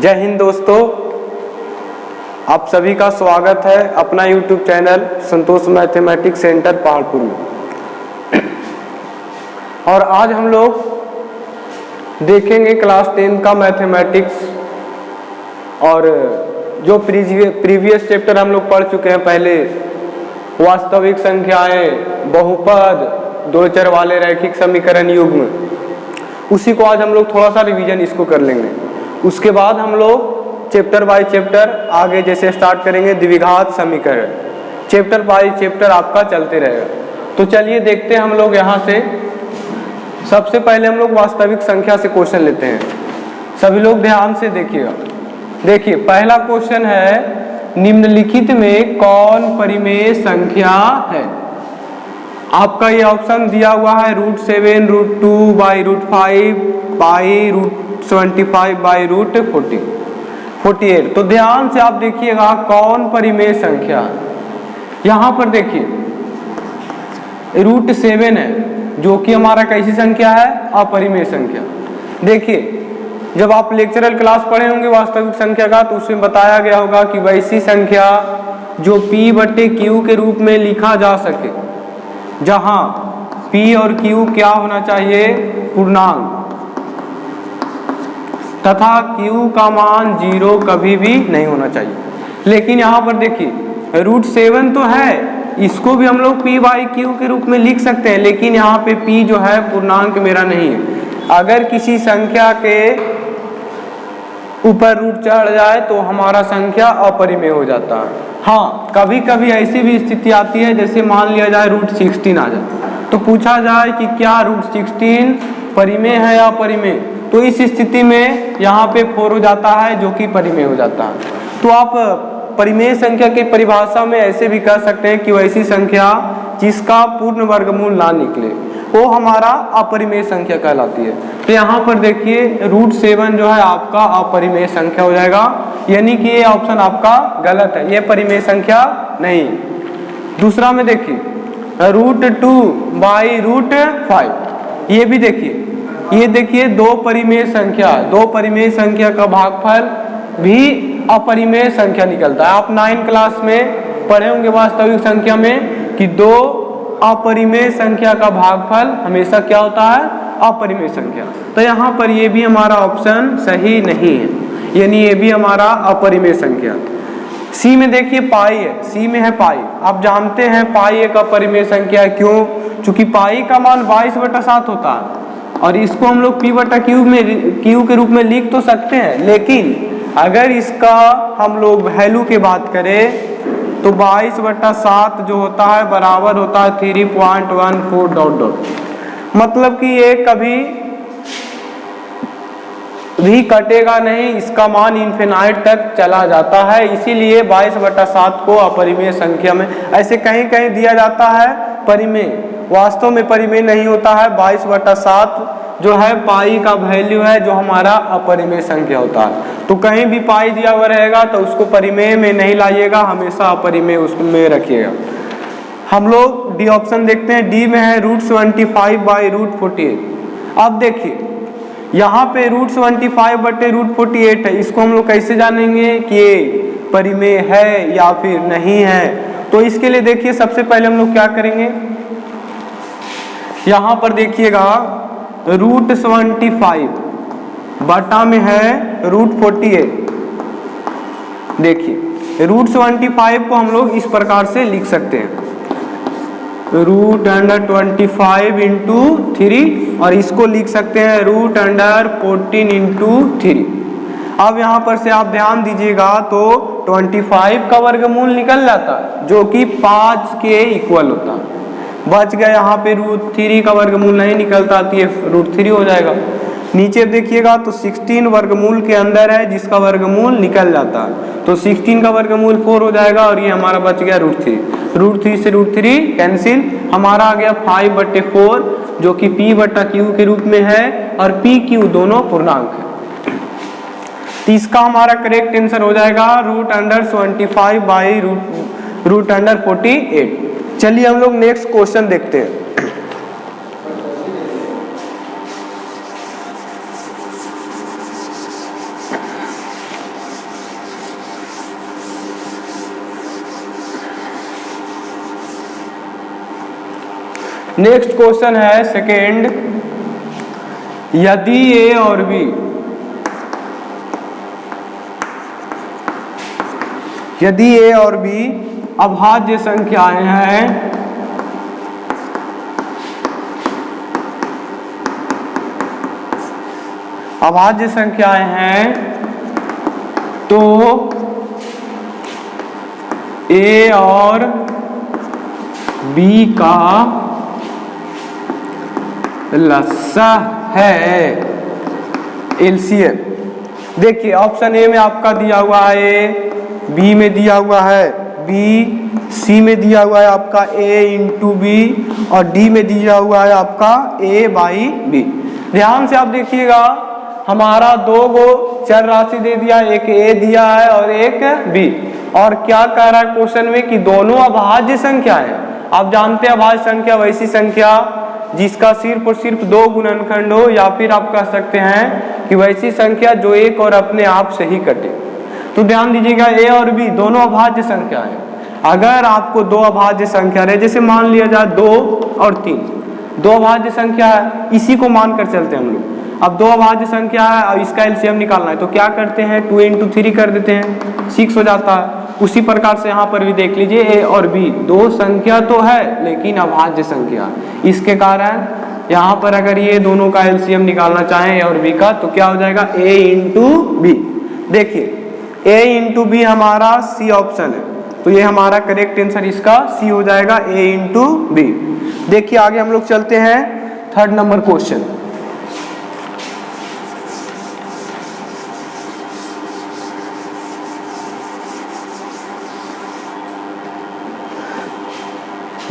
जय हिंद दोस्तों, आप सभी का स्वागत है अपना YouTube चैनल संतोष मैथमेटिक्स सेंटर पहाड़पुर में। और आज हम लोग देखेंगे क्लास 10 का मैथमेटिक्स। और जो प्रीवियस चैप्टर हम लोग पढ़ चुके हैं पहले, वास्तविक संख्याएं, बहुपद, दो चर वाले रैखिक समीकरण युग्म, उसी को आज हम लोग थोड़ा सा रिवीजन इसको कर लेंगे। उसके बाद हम लोग चैप्टर बाय चैप्टर आगे जैसे स्टार्ट करेंगे द्विघात समीकरण, चैप्टर बाय चैप्टर आपका चलते रहेगा। तो चलिए देखते हैं हम लोग यहाँ से। सबसे पहले हम लोग वास्तविक संख्या से क्वेश्चन लेते हैं। सभी लोग ध्यान से देखिएगा। देखिए पहला क्वेश्चन है, निम्नलिखित में कौन परिमेय संख्या है? आपका ये ऑप्शन दिया हुआ है √7, √2 बाई √5 बाई √75 बाई √48। तो ध्यान से आप देखिएगा कौन परिमेय संख्या। यहां पर देखिए √7 है जो कि हमारा कैसी संख्या है? अपरिमेय संख्या। देखिए जब आप लेक्चरल क्लास पढ़े होंगे वास्तविक संख्या का, तो उसमें बताया गया होगा कि वैसी संख्या जो P/Q के रूप में लिखा जा सके, जहां P और Q क्या होना चाहिए? पूर्णांक, तथा Q का मान 0 कभी भी नहीं होना चाहिए। लेकिन यहाँ पर देखिए √7 तो है, इसको भी हम लोग P/Q के रूप में लिख सकते हैं, लेकिन यहाँ पे P जो है पूर्णांक मेरा नहीं है। अगर किसी संख्या के ऊपर रूट चढ़ जाए तो हमारा संख्या अपरिमेय हो जाता है। हाँ, कभी कभी ऐसी भी स्थिति आती है, जैसे मान लिया जाए √16 आ जाए, तो पूछा जाए कि क्या √16 परिमेय है या अपरिमेय? तो इस स्थिति में यहाँ पे 4 हो जाता है जो कि परिमेय हो जाता है। तो आप परिमेय संख्या की परिभाषा में ऐसे भी कह सकते हैं कि वैसी संख्या जिसका पूर्ण वर्गमूल ना निकले वो हमारा अपरिमेय संख्या कहलाती है। तो यहाँ पर देखिए √7 जो है आपका अपरिमेय संख्या हो जाएगा, यानी कि ये ऑप्शन आपका गलत है, ये परिमेय संख्या नहीं। दूसरा में देखिए √2 बाई √5, ये भी देखिए, ये देखिए दो परिमेय संख्या, दो परिमेय संख्या का भागफल भी अपरिमेय संख्या निकलता है। आप 9 क्लास में पढ़े होंगे वास्तविक संख्या में कि दो अपरिमेय संख्या का भागफल हमेशा क्या होता है? अपरिमेय संख्या। तो यहाँ पर ये भी हमारा ऑप्शन सही नहीं है, यानी ये भी हमारा अपरिमेय संख्या। सी में देखिए पाई है, सी में है पाई। आप जानते हैं पाई एक अपरिमेय संख्या है। क्यों? चूंकि पाई का मान 22/7 होता है और इसको हम लोग P/Q के रूप में लिख तो सकते हैं, लेकिन अगर इसका हम लोग वैल्यू की बात करें तो 22/7 जो होता है बराबर होता है 3.14 ... मतलब कि ये कभी भी कटेगा नहीं, इसका मान इन्फिनाइट तक चला जाता है। इसीलिए 22/7 को अपरिमेय संख्या में ऐसे कहीं कहीं दिया जाता है परिमेय, वास्तव में परिमेय नहीं होता है। 22/7 जो है पाई का वैल्यू है जो हमारा अपरिमेय संख्या होता है। तो कहीं भी पाई दिया हुआ रहेगा तो उसको परिमेय में नहीं लाइएगा, हमेशा अपरिमेय उसमें रखिएगा। हम लोग डी ऑप्शन देखते हैं। डी में है √75 बाई √48। अब देखिए यहाँ पे √75/√48 है, इसको हम लोग कैसे जानेंगे कि ये परिमेय है या फिर नहीं है? तो इसके लिए देखिए सबसे पहले हम लोग क्या करेंगे, यहाँ पर देखिएगा √75 बटा में है √48। देखिए √75 को हम लोग इस प्रकार से लिख सकते हैं, √25 × 3, और इसको लिख सकते हैं √14 × 3। अब यहाँ पर से आप ध्यान दीजिएगा तो 25 का वर्गमूल निकल जाता है जो कि 5 के इक्वल होता है। बच गया यहाँ पे √3 का वर्गमूल नहीं निकलता, तो ये √3 हो जाएगा। नीचे देखिएगा तो 16 वर्गमूल के अंदर है जिसका वर्गमूल निकल जाता है, तो 16 का वर्गमूल 4 हो जाएगा और ये हमारा बच गया √3 से √3 कैंसिल, हमारा आ गया 5/4 जो कि P/Q के रूप में है, और PQ दोनों पूर्णांक है। तो इसका हमारा करेक्ट आंसर हो जाएगा √25 बाई √48। चलिए हम लोग नेक्स्ट क्वेश्चन देखते हैं। नेक्स्ट क्वेश्चन है सेकेंड, यदि ए और बी अभाज्य संख्याएं हैं तो ए और बी का लसा है एलसीएम। देखिए ऑप्शन ए में आपका दिया हुआ है ए, बी में दिया हुआ है बी, सी में दिया हुआ है आपका ए इंटू बी और डी में दिया हुआ है आपका ए बाई बी। ध्यान से आप देखिएगा, हमारा दो गो चर राशि दे दिया, एक ए दिया है और एक बी, और क्या कह रहा है क्वेश्चन में कि दोनों अभाज्य संख्या है। आप जानते हैं अभाज्य संख्या वैसी संख्या जिसका सिर्फ और सिर्फ दो गुणनखंड हो, या फिर आप कह सकते हैं कि वैसी संख्या जो एक और अपने आप से ही कटे। तो ध्यान दीजिएगा, ए और बी दोनों अभाज्य संख्या है। अगर आपको दो अभाज्य संख्या रहे, जैसे मान लिया जाए 2 और 3, दो अभाज्य संख्या है, इसी को मानकर चलते हैं हम लोग। अब दो अभाज्य संख्या है और इसका एलसीएम निकालना है, तो क्या करते हैं 2 इंटू 3 कर देते हैं, 6 हो जाता है। उसी प्रकार से यहाँ पर भी देख लीजिए, ए और बी दो संख्या तो है लेकिन अभाज्य संख्या, इसके कारण यहाँ पर अगर ये दोनों का एलसीएम निकालना चाहें ए और बी का, तो क्या हो जाएगा ए इंटू बी। देखिए ए इंटू बी हमारा सी ऑप्शन है, तो ये हमारा करेक्ट आंसर इसका सी हो जाएगा, ए इंटू बी। देखिए आगे हम लोग चलते हैं थर्ड नंबर क्वेश्चन।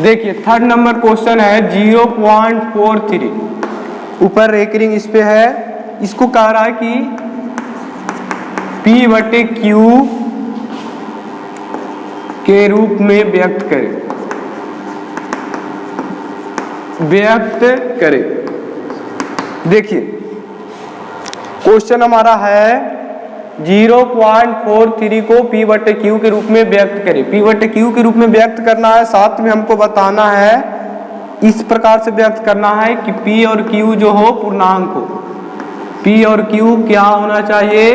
देखिए थर्ड नंबर क्वेश्चन है 0.43, ऊपर रेकरिंग इस पे है, इसको कह रहा है कि P बटे Q के रूप में व्यक्त करें। देखिए क्वेश्चन हमारा है 0.43 को P बटे Q के रूप में व्यक्त करें। P बटे Q के रूप में व्यक्त करना है, साथ में हमको बताना है, इस प्रकार से व्यक्त करना है कि P और Q जो हो पूर्णांक हो। P और Q क्या होना चाहिए,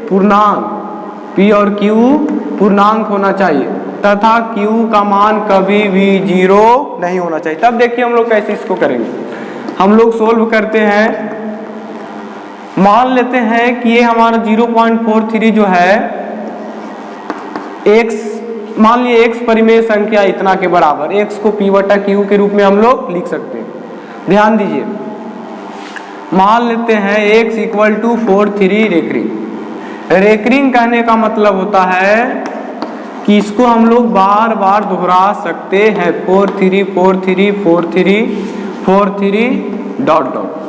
पूर्णांक। P और Q पूर्णांक होना चाहिए तथा Q का मान कभी भी 0 नहीं होना चाहिए। तब देखिए हम लोग कैसे इसको करेंगे, हम लोग सोल्व करते हैं। मान लेते हैं कि ये हमारा 0.43 जो है x, मान लिए x परिमेय संख्या इतना के बराबर, x को P बटा Q के रूप में हम लोग लिख सकते हैं। ध्यान दीजिए, मान लेते हैं x equal to 43 recurring. Recurring कहने का मतलब होता है कि इसको हम लोग बार बार दोहरा सकते हैं, 43 43 43 43 डॉट डॉट।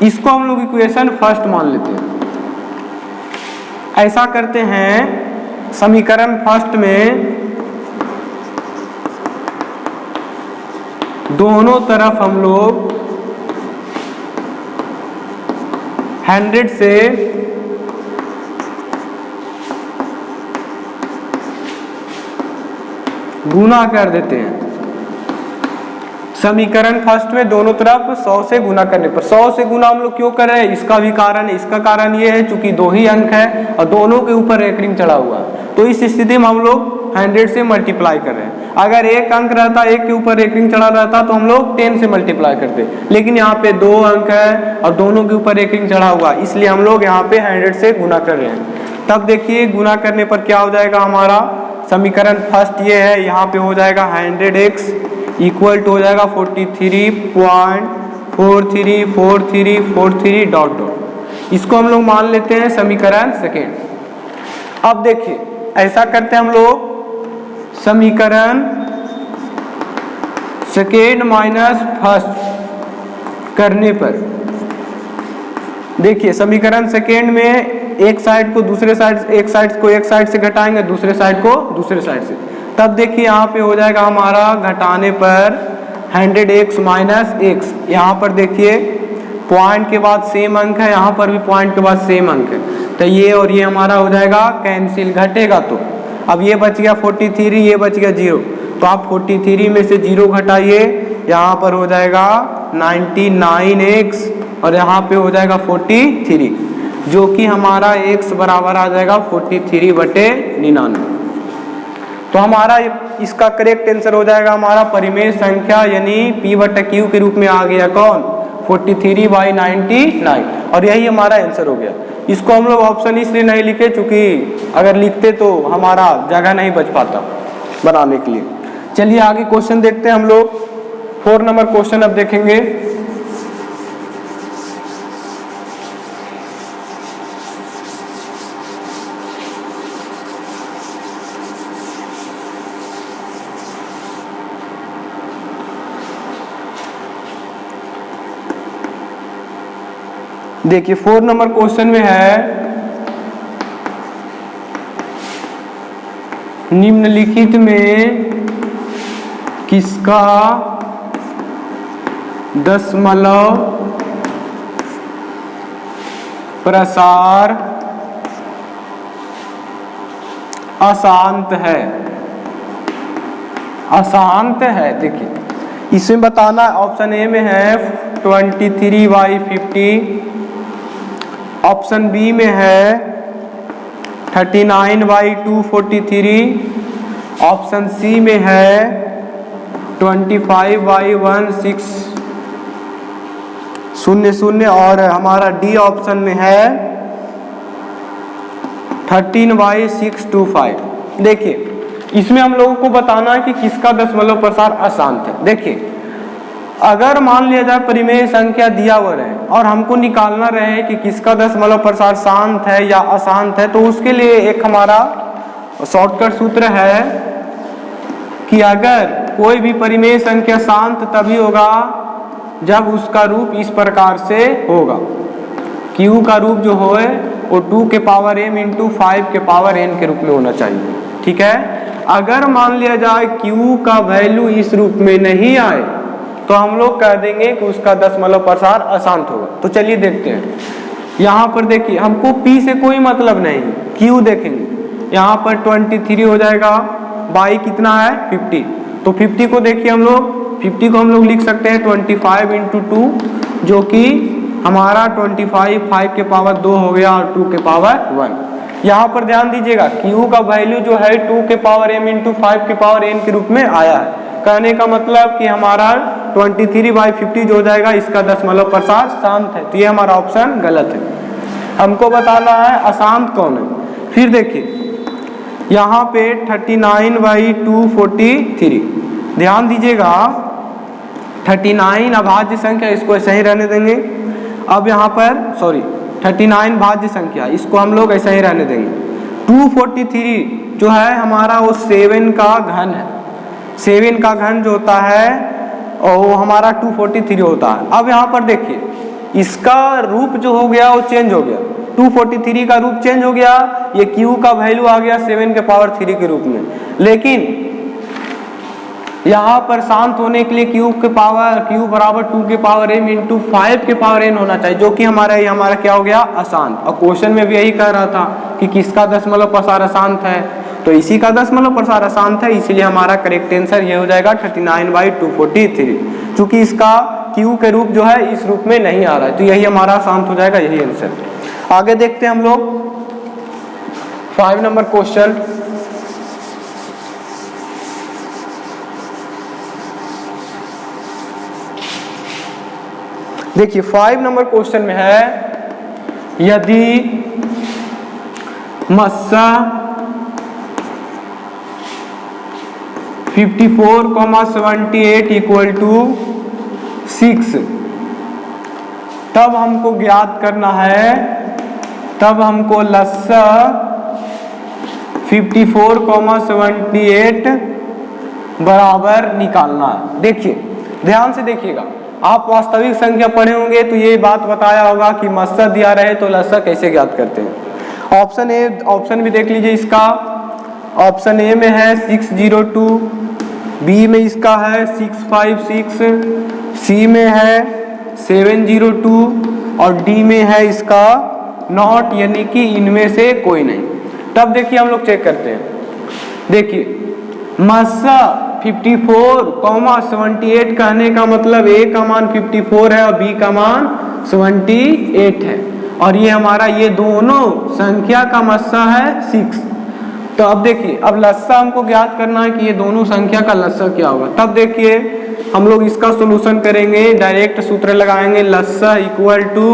इसको हम लोग इक्वेशन फर्स्ट मान लेते हैं। ऐसा करते हैं, समीकरण फर्स्ट में दोनों तरफ हम लोग 100 से गुना कर देते हैं। समीकरण फर्स्ट में दोनों तरफ 100 से गुना करने पर, 100 से गुना हम लोग क्यों कर रहे हैं, इसका भी कारण है। इसका कारण ये है चूंकि दो ही अंक है और दोनों के ऊपर रेकरिंग चढ़ा हुआ है, तो इस स्थिति में हम लोग 100 से मल्टीप्लाई कर रहे हैं। अगर एक अंक रहता, एक के ऊपर रेकरिंग चढ़ा रहता, तो हम लोग 10 से मल्टीप्लाई करते, लेकिन यहाँ पे दो अंक है और दोनों के ऊपर रेकरिंग चढ़ा हुआ, इसलिए हम लोग यहाँ पे 100 से गुना कर रहे हैं। तब देखिए गुना करने पर क्या हो जाएगा, हमारा समीकरण फर्स्ट ये है, यहाँ पे हो जाएगा 100x इक्वल टू हो जाएगा 43.434343 डॉट डॉट। इसको हम लोग मान लेते हैं समीकरण सेकेंड। अब देखिए ऐसा करते हैं हम लोग, समीकरण सेकेंड माइनस फर्स्ट करने पर, देखिए समीकरण सेकेंड में एक साइड को दूसरे साइड, एक साइड को एक साइड से घटाएंगे, दूसरे साइड को दूसरे साइड से। तब देखिए यहाँ पे हो जाएगा हमारा घटाने पर 100x माइनस x। यहाँ पर देखिए पॉइंट के बाद सेम अंक है, यहाँ पर भी पॉइंट के बाद सेम अंक है, तो ये और ये हमारा हो जाएगा कैंसिल, घटेगा तो अब ये बच गया 43, ये बच गया 0, तो आप 43 में से 0 घटाइए, यहाँ पर हो जाएगा 99x और यहाँ पे हो जाएगा 43, जो कि हमारा x बराबर आ जाएगा 43/99। तो हमारा इसका करेक्ट आंसर हो जाएगा हमारा परिमेय संख्या यानी P/Q के रूप में आ गया कौन, 43/99, और यही हमारा आंसर हो गया। इसको हम लोग ऑप्शन इसलिए नहीं लिखे क्योंकि अगर लिखते तो हमारा जगह नहीं बच पाता बनाने के लिए। चलिए आगे क्वेश्चन देखते हैं हम लोग। 4 नंबर क्वेश्चन अब देखेंगे। देखिए 4 नंबर क्वेश्चन में है निम्नलिखित में किसका दशमलव प्रसार अशांत है। अशांत है, देखिए इसमें बताना ऑप्शन ए में है 23/50, ऑप्शन बी में है 39/243, ऑप्शन सी में है 25/1600 और हमारा डी ऑप्शन में है 13/625। देखिए इसमें हम लोगों को बताना है कि किसका दशमलव प्रसार अशांत है। देखिए अगर मान लिया जाए परिमेय संख्या दिया हुआ रहे और हमको निकालना रहे कि किसका दशमलव प्रसार शांत है या अशांत है, तो उसके लिए एक हमारा शॉर्टकट सूत्र है कि अगर कोई भी परिमेय संख्या शांत तभी होगा जब उसका रूप इस प्रकार से होगा। Q का रूप जो होए वो 2m × 5n के रूप में होना चाहिए, ठीक है। अगर मान लिया जाए Q का वैल्यू इस रूप में नहीं आए तो हम लोग कह देंगे कि उसका दशमलव प्रसार अशांत होगा। तो चलिए देखते हैं। यहाँ पर देखिए हमको P से कोई मतलब नहीं, Q देखेंगे। यहाँ पर 23 हो जाएगा, बाई कितना है 50, तो 50 को देखिए हम लोग 50 को हम लोग लिख सकते हैं 25 × 2, जो कि हमारा 25 5 के पावर 2 हो गया और 2 के पावर 1। यहाँ पर ध्यान दीजिएगा Q का वैल्यू जो है 2m × 5 के पावर n के रूप में आया है। कहने का मतलब कि हमारा 23/50 जो हो जाएगा इसका दशमलव प्रसार शांत है। तो ये हमारा ऑप्शन गलत है। हमको बताना है अशांत कौन है। फिर देखिए यहाँ पे 39/243, ध्यान दीजिएगा 39 अभाज्य संख्या, इसको ऐसे ही रहने देंगे। अब यहाँ पर 39 भाज्य संख्या, इसको हम लोग ऐसे ही रहने देंगे। 243 जो है हमारा वो 7 का घन है। 7 का घन जो होता है और वो हमारा 243 होता है। अब यहाँ पर देखिए इसका रूप जो हो गया वो चेंज हो गया, 243 का रूप चेंज हो गया, ये Q का वैल्यू आ गया 7 के पावर 3 के रूप में। लेकिन यहाँ पर शांत होने के लिए Q बराबर 2 के पावर m × 5 के पावर n होना चाहिए, जो कि हमारा क्या हो गया अशांत। और क्वेश्चन में भी यही कह रहा था कि किसका दशमलव प्रसार अशांत है, तो इसी का दशमलव प्रसार अशांत है, इसीलिए हमारा करेक्ट आंसर ये हो जाएगा 39/243। चूंकि इसका Q के रूप जो है इस रूप में नहीं आ रहा है, तो यही हमारा शांत हो जाएगा, यही आंसर। आगे देखते हैं हम लोग 5 नंबर क्वेश्चन। देखिए 5 नंबर क्वेश्चन में है यदि मस्सा 54,78 = 6, तब हमको ज्ञात करना है, तब हमको लस्सा 54,78 बराबर निकालना है। देखिए ध्यान से देखिएगा, आप वास्तविक संख्या पढ़े होंगे तो ये बात बताया होगा कि मस्सा दिया रहे तो लस्सा कैसे ज्ञात करते हैं। ऑप्शन भी देख लीजिए इसका। ऑप्शन ए में है 602, बी में इसका है 656, सी में है 702 और डी में है इसका नॉट, यानी कि इनमें से कोई नहीं। तब देखिए हम लोग चेक करते हैं। देखिए मस्सा 54, 78 कहने का मतलब A का मान 54 है और B का मान 78 है, और ये हमारा ये दोनों संख्या का मस्सा है 6। तो अब देखिए, अब लस्सा हमको ज्ञात करना है कि ये दोनों संख्या का लस्सा क्या होगा। तब देखिए हम लोग इसका सॉल्यूशन करेंगे, डायरेक्ट सूत्र लगाएंगे, लस्सा equal to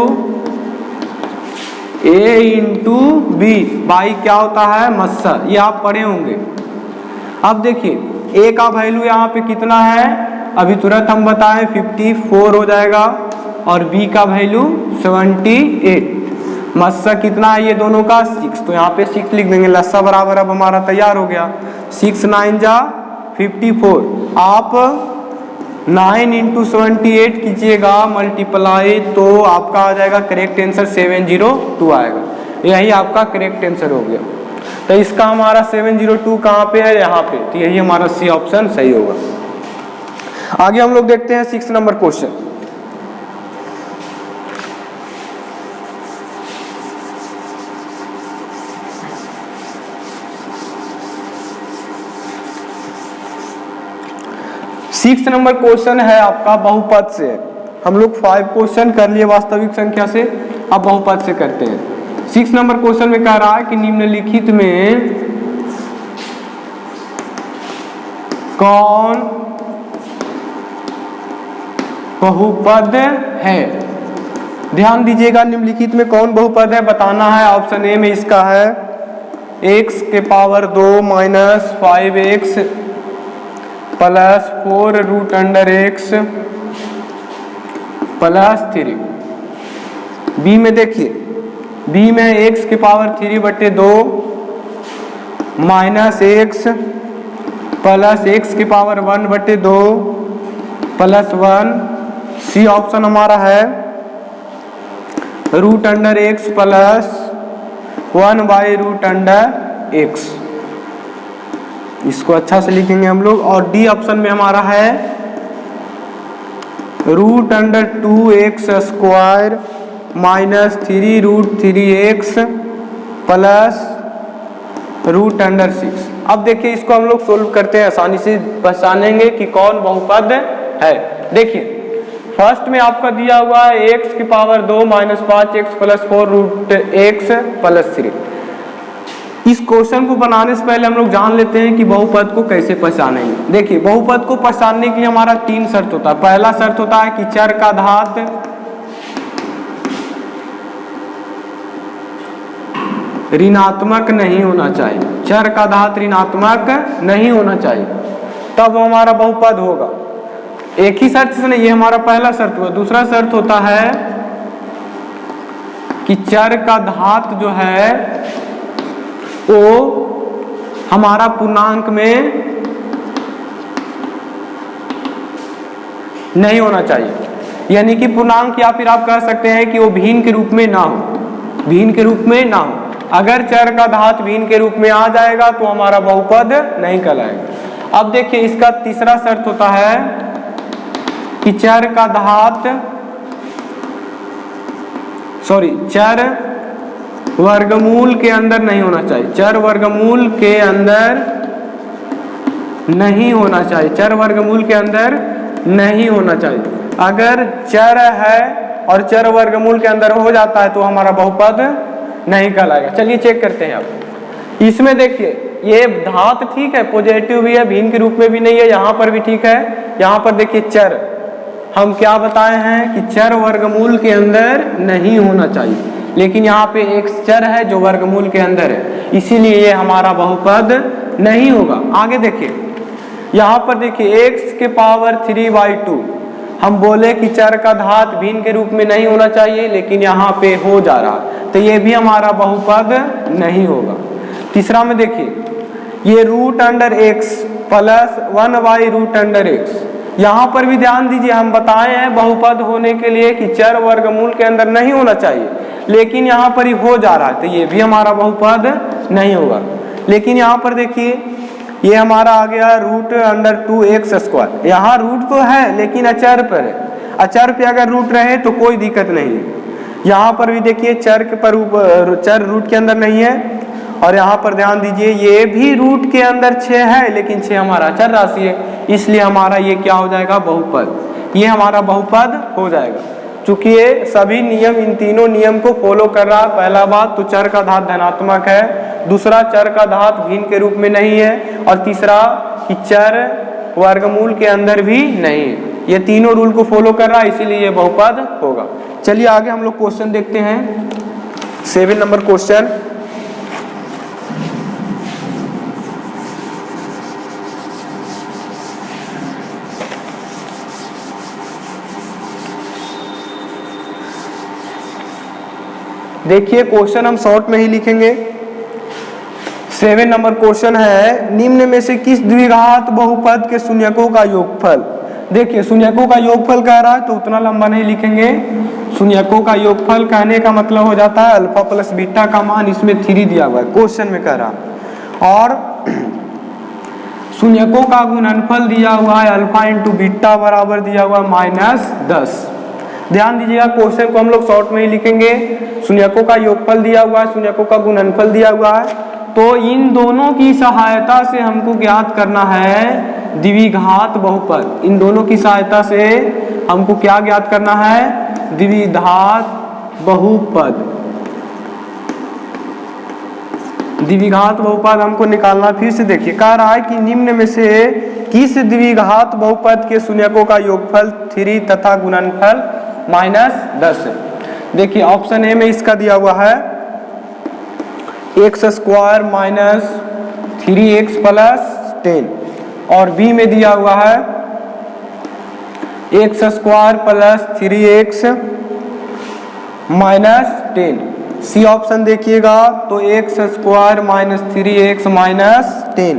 A into B by क्या होता है मस्सा, ये आप पढ़े होंगे। अब देखिए A का वैल्यू यहाँ पे कितना है, अभी तुरंत हम बताएं 54 हो जाएगा, और B का वैल्यू 78, मस्सा कितना है ये दोनों का 6, तो यहाँ पे 6 लिख देंगे। लस्सा बराबर अब हमारा तैयार हो गया, 6 9 जा 54। आप 9 इंटू 78 कीजिएगा मल्टीप्लाई, तो आपका आ जाएगा करेक्ट आंसर 702 आएगा। यही आपका करेक्ट आंसर हो गया। तो इसका हमारा 702 कहाँ पे है, यहाँ पे, तो यही हमारा सी ऑप्शन सही होगा। आगे हम लोग देखते हैं 6 number question. Six number question है आपका बहुपद से। हम लोग 5 क्वेश्चन कर लिए वास्तविक संख्या से, अब बहुपद से करते हैं। 6 नंबर क्वेश्चन में कह रहा है कि निम्नलिखित में कौन बहुपद है। ध्यान दीजिएगा, निम्नलिखित में कौन बहुपद है बताना है। ऑप्शन ए में इसका है x के power 2 minus 5x plus 4 root under x plus 3। B में देखिए, बी में x के power 3/2 minus x plus x के पावर 1/2 प्लस 1। सी ऑप्शन हमारा है root under x plus 1 by root under x, इसको अच्छा से लिखेंगे हम लोग। और डी ऑप्शन में हमारा है root under 2x square minus 3 root 3x plus root under 6। अब देखिए इसको हम लोग सोल्व करते हैं, आसानी से पहचानेंगे कि कौन बहुपद है। देखिए फर्स्ट में आपका दिया हुआ है x की power 2 minus 5x plus 4 root x plus 3। इस क्वेश्चन को बनाने से पहले हम लोग जान लेते हैं कि बहुपद को कैसे पहचानेंगे। देखिए बहुपद को पहचानने के लिए हमारा 3 शर्त होता है। पहला शर्त होता है कि चर का घात ऋणात्मक नहीं होना चाहिए, चर का घात ऋणात्मक नहीं होना चाहिए, तब हमारा बहुपद होगा। एक ही शर्त से नहीं, ये हमारा पहला शर्त हुआ। दूसरा शर्त होता है कि चर का घात जो है वो हमारा पूर्णांक में नहीं होना चाहिए, यानी कि पूर्णांक, या फिर आप कह सकते हैं कि वो भिन्न के रूप में ना हो, भिन्न के रूप में ना हो। अगर चर का घात भिन्न के रूप में आ जाएगा तो हमारा बहुपद नहीं कहलाएगा। अब देखिए इसका तीसरा शर्त होता है कि चर का घात चर वर्गमूल के अंदर नहीं होना चाहिए, चर वर्गमूल के अंदर नहीं होना चाहिए, चर वर्गमूल के अंदर नहीं होना चाहिए। अगर चर है और चर वर्गमूल के अंदर हो जाता है तो हमारा बहुपद नहीं कहलाएगा। चलिए चेक करते हैं। अब इसमें देखिए ये घात ठीक है, पॉजिटिव भी है, भिन्न के रूप में भी नहीं है, यहाँ पर भी ठीक है। यहाँ पर देखिए चर, हम क्या बताए हैं कि चर वर्गमूल के अंदर नहीं होना चाहिए, लेकिन यहाँ पे एक चर है जो वर्गमूल के अंदर है, इसीलिए ये हमारा बहुपद नहीं होगा। आगे देखिए, यहाँ पर देखिए x के पावर 3/2, हम बोले कि चर का घात भिन्न के रूप में नहीं होना चाहिए, लेकिन यहाँ पे हो जा रहा है, तो ये भी हमारा बहुपद नहीं होगा। तीसरा में देखिए ये root under x plus 1 by root under x, यहाँ पर भी ध्यान दीजिए, हम बताए हैं बहुपद होने के लिए कि चर वर्गमूल के अंदर नहीं होना चाहिए, लेकिन यहाँ पर ही हो जा रहा है, तो ये भी हमारा बहुपद नहीं होगा। लेकिन यहाँ पर देखिए ये हमारा आ गया रूट अंडर 2x स्क्वायर, यहाँ रूट तो है लेकिन अचर पर है, अचर पे अगर रूट रहे तो कोई दिक्कत नहीं है। यहाँ पर भी देखिए चर रूट के अंदर नहीं है, और यहाँ पर ध्यान दीजिए ये भी रूट के अंदर 6 है, लेकिन 6 हमारा अचर राशि है, इसलिए हमारा ये क्या हो जाएगा, बहुपद, ये हमारा बहुपद हो जाएगा। चूंकि ये सभी नियम, इन तीनों नियम को फॉलो कर रहा है। पहला बात तो चर का घात धनात्मक है, दूसरा चर का घात भिन्न के रूप में नहीं है, और तीसरा कि चर वर्गमूल के अंदर भी नहीं है। ये तीनों रूल को फॉलो कर रहा है, इसीलिए ये बहुपद होगा। चलिए आगे हम लोग क्वेश्चन देखते हैं। 7 नंबर क्वेश्चन, देखिए क्वेश्चन हम शॉर्ट में ही लिखेंगे। 7 नंबर क्वेश्चन है, निम्न में से किस द्विघात बहुपद के शून्यकों का योगफल। देखिए शून्यकों का योगफल कह रहा है तो उतना लंबा नहीं लिखेंगे। शून्यकों का योगफल कहने का मतलब हो जाता है अल्फा प्लस बीटा का मान इसमें 3 दिया हुआ है, क्वेश्चन में कह रहा। और शून्यकों का गुणनफल दिया हुआ है अल्फा इंटू बीटा बराबर दिया हुआ -10। ध्यान दीजिएगा, क्वेश्चन को हम लोग शॉर्ट में ही लिखेंगे। शून्यकों का योगफल दिया हुआ है, शून्यकों का गुणनफल दिया हुआ है, तो इन दोनों की सहायता से हमको ज्ञात करना है द्विघात बहुपद। इन दोनों की सहायता से हमको क्या ज्ञात करना है, द्विघात बहुपद। द्विघात बहुपद हमको निकालना। फिर से देखिए कह रहा है कि निम्न में से किस द्विघात बहुपद के शून्यकों का योगफल 3 तथा गुणनफल -10 है। देखिए ऑप्शन ए में इसका दिया हुआ है x² - 3x + 10, और बी में दिया हुआ है x² + 3x - 10। सी ऑप्शन देखिएगा तो x² - 3x - 10,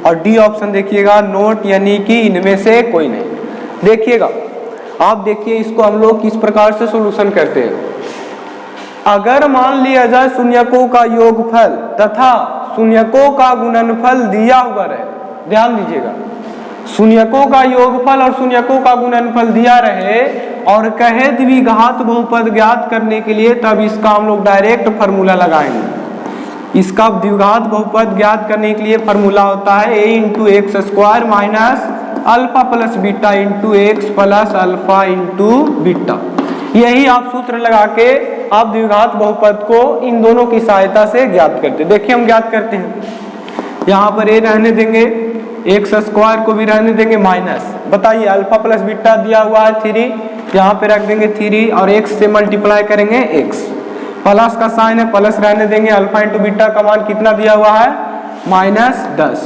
और डी ऑप्शन देखिएगा नोट, यानी कि इनमें से कोई नहीं। देखिएगा आप देखिए इसको हम लोग किस प्रकार से सॉल्यूशन करते हैं। अगर मान लिया जाए शून्यकों का योगफल तथा शून्यकों का गुणनफल दिया हुआ रहे, ध्यान दीजिएगा, शून्यकों का योगफल और शून्यकों का गुणनफल दिया रहे और कहे द्विघात बहुपद ज्ञात करने के लिए, तब इसका हम लोग डायरेक्ट फार्मूला लगाएंगे। इसका द्विघात बहुपद ज्ञात करने के लिए फार्मूला होता है a × x² minus alpha plus beta into x plus alpha into beta. यही आप सूत्र लगा के आप द्विघात बहुपद को इन दोनों की सहायता से ज्ञात करते हैं। देखिए हम ज्ञात करते हैं, यहाँ पर a रहने देंगे, x² को भी रहने देंगे माइनस, बताइए अल्फा प्लस बीटा दिया हुआ है 3, यहाँ पे रख देंगे 3 और x से मल्टीप्लाई करेंगे x, प्लस का साइन है प्लस रहने देंगे, अल्फा इंटू बीटा का मान कितना दिया हुआ है -10,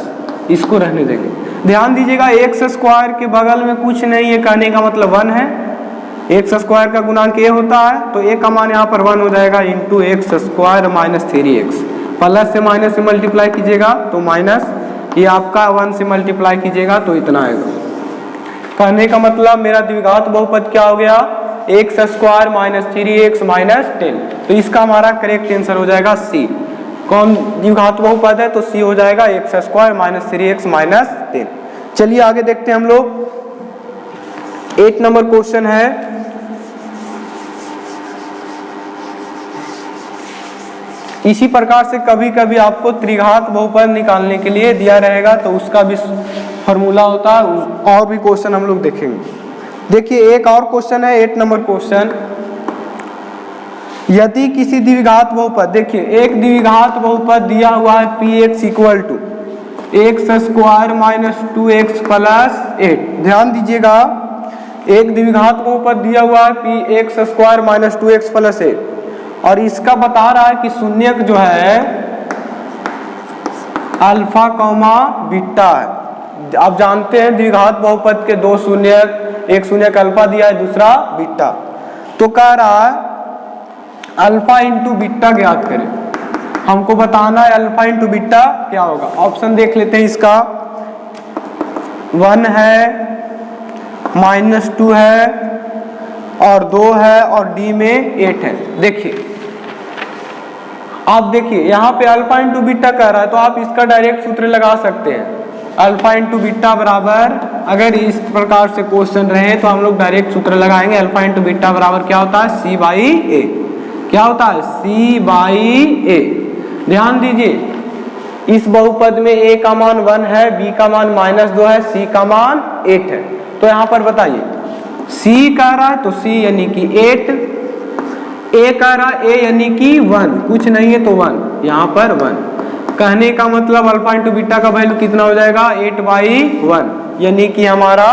इसको रहने देंगे। ध्यान दीजिएगा x² के बगल में कुछ नहीं है, कहने का मतलब 1 है। x² का गुणांक a होता है तो a का मान यहाँ पर 1 हो जाएगा इंटू x² - 3x, प्लस से माइनस से मल्टीप्लाई कीजिएगा तो माइनस, ये आपका 1 से मल्टीप्लाई कीजिएगा तो इतना आएगा। कहने का मतलब मेरा द्विघात बहुपद क्या हो गया, x² - 3x - 10। तो इसका हमारा करेक्ट आंसर हो जाएगा सी। कौन द्विघात बहुपद है तो सी हो जाएगा x² - 3x - 10। चलिए आगे देखते हैं हम लोग। 8 नंबर क्वेश्चन है, इसी प्रकार से कभी कभी आपको त्रिघात बहुपद निकालने के लिए दिया रहेगा तो उसका भी फॉर्मूला होता है, और भी क्वेश्चन हम लोग देखेंगे। देखिए एक और क्वेश्चन है 8 नंबर क्वेश्चन, यदि किसी द्विघात बहुपद, देखिए एक द्विघात बहुपद दिया हुआ है px = x² - 2x + 8। ध्यान दीजिएगा एक द्विघात बहुपद दिया हुआ है px² - 2x + 8, और इसका बता रहा है कि शून्यक जो है अल्फा कौमा बीटा है। आप जानते हैं द्विघात बहुपद के 2 शून्यक, एक शून्यक अल्फा दिया है दूसरा बीटा, तो कह रहा है अल्फा इंटू बीटा ज्ञात करें। हमको बताना है अल्फा इंटू बीटा क्या होगा। ऑप्शन देख लेते हैं इसका, 1 है, -2 है और 2 है और डी में 8 है। देखिए आप देखिए यहाँ पे अल्फा इंटू बीटा कह रहा है तो आप इसका डायरेक्ट सूत्र लगा सकते हैं। अल्फा इंटू बीटा बराबर, अगर इस प्रकार से क्वेश्चन रहे तो हम लोग डायरेक्ट सूत्र लगाएंगे। अल्फा इंटू बीटा बराबर क्या होता है, c/a। क्या होता है, c/a। ध्यान दीजिए इस बहुपद में a का मान 1 है, b का मान -2 है, c का मान 8 है। तो यहाँ पर बताइए c कह रहा है तो c यानी कि 8, a कह रहा है a यानी कि 1, कुछ नहीं है तो 1, यहाँ पर 1। कहने का मतलब अल्फा इंटू बीटा का वैल्यू कितना हो जाएगा 8/1, यानी कि हमारा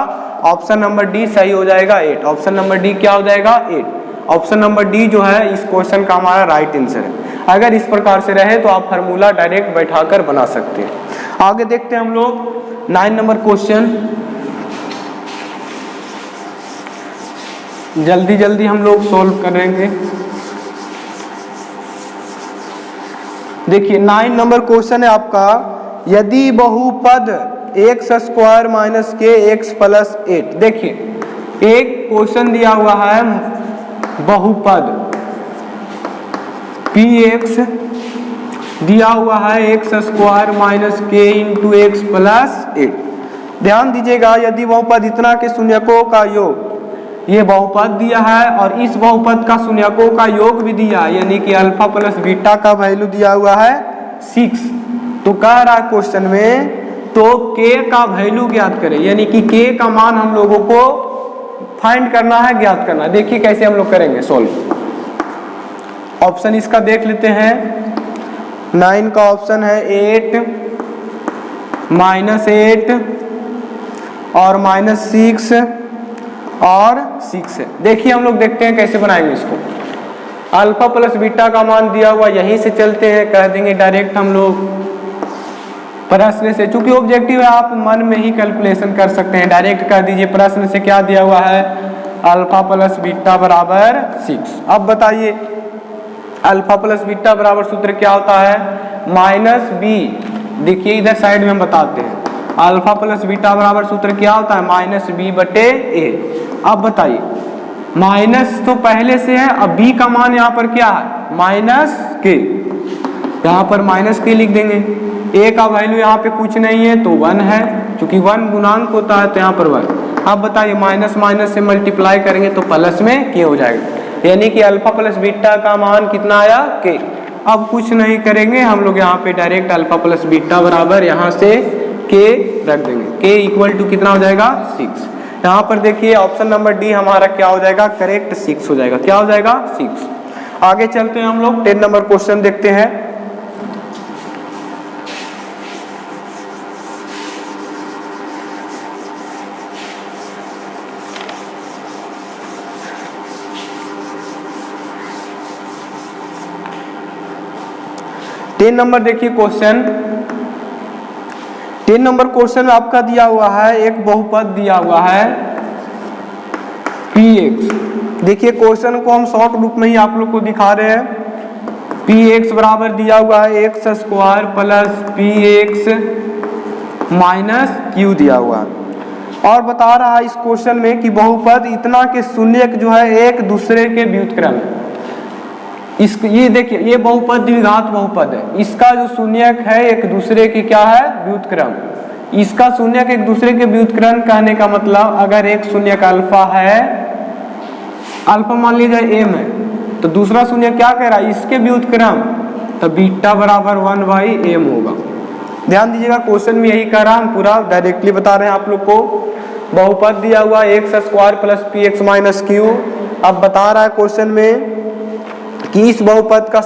ऑप्शन नंबर डी सही हो जाएगा 8। ऑप्शन नंबर डी क्या हो जाएगा 8। ऑप्शन नंबर डी जो है इस क्वेश्चन का हमारा राइट आंसर है। अगर इस प्रकार से रहे तो आप फार्मूला डायरेक्ट बैठाकर बना सकते हैं। आगे देखते हैं हम लोग 9 नंबर क्वेश्चन। जल्दी जल्दी हम लोग सोल्व करेंगे। देखिए 9 नंबर क्वेश्चन है आपका, यदि बहुपद x² - kx + 8। देखिए एक क्वेश्चन दिया हुआ है बहुपद px दिया हुआ है x² - k × x + 8। ध्यान दीजिएगा यदि बहुपद इतना के शून्यकों का योग, ये बहुपद दिया है और इस बहुपद का शून्यकों का योग भी दिया है, यानी कि अल्फा प्लस बीटा का वैल्यू दिया हुआ है 6। तो कह रहा है क्वेश्चन में तो k का वैल्यू ज्ञात करें, यानी कि k का मान हम लोगों को फाइंड करना है, ज्ञात करना है। देखिए कैसे हम लोग करेंगे सोल्व। ऑप्शन इसका देख लेते हैं। 9 का ऑप्शन है 8 -8 और -6 और 6 है। देखिए हम लोग देखते हैं कैसे बनाएंगे इसको। अल्फा प्लस बीटा का मान दिया हुआ, यहीं से चलते हैं, कह देंगे डायरेक्ट हम लोग प्रश्न से, चूंकि ऑब्जेक्टिव है आप मन में ही कैलकुलेशन कर सकते हैं, डायरेक्ट कर दीजिए। प्रश्न से क्या दिया हुआ है अल्फा प्लस बीटा बराबर 6। अब बताइए अल्फा प्लस बीटा बराबर सूत्र क्या होता है -b। देखिए इधर साइड में हम बताते हैं अल्फा प्लस बीटा बराबर सूत्र क्या होता है -b/a। अब बताइए माइनस तो पहले से है, अब b का मान यहाँ पर क्या है -k, यहाँ पर -k लिख देंगे। a का वैल्यू यहाँ पे कुछ नहीं है तो 1 है, क्योंकि 1 गुणांक होता है तो यहाँ पर 1। अब बताइए माइनस माइनस से मल्टीप्लाई करेंगे तो प्लस में k हो जाएगा, यानी कि अल्फा प्लस बीटा का मान कितना आया k। अब कुछ नहीं करेंगे हम लोग, यहाँ पे डायरेक्ट अल्फा प्लस बीटा बराबर यहाँ से k रख देंगे। k इक्वल टू कितना हो जाएगा 6। यहाँ पर देखिए ऑप्शन नंबर डी हमारा क्या हो जाएगा करेक्ट 6 हो जाएगा। क्या हो जाएगा 6। आगे चलते हैं हम लोग 10 नंबर क्वेश्चन देखते हैं। नंबर देखिए क्वेश्चन 10 नंबर क्वेश्चन में आपका दिया हुआ है एक बहुपद दिया हुआ है px। देखिए क्वेश्चन को हम शॉर्ट रूप में ही आप लोग को दिखा रहे हैं। px बराबर दिया हुआ है x² + px - q दिया हुआ है और बता रहा है इस क्वेश्चन में कि बहुपद इतना के शून्यक जो है एक दूसरे के व्युत्क्रम है। ये देखिए ये बहुपद द्विघात बहुपद है, इसका जो शून्यक है एक दूसरे के क्या है व्युत्क्रम। इसका शून्यक एक दूसरे के व्युत्क्रम कहने का मतलब अगर एक शून्यक अल्फा है, अल्फा मान लीजिए m है, तो दूसरा शून्यक क्या कह रहा है इसके व्युत्क्रम, तो बीटा बराबर 1/m होगा। ध्यान दीजिएगा क्वेश्चन में यही कह रहा, हम पूरा डायरेक्टली बता रहे हैं आप लोग को। बहुपद दिया हुआ x² + px - q। अब बता रहा है क्वेश्चन में कि इस बहुपद का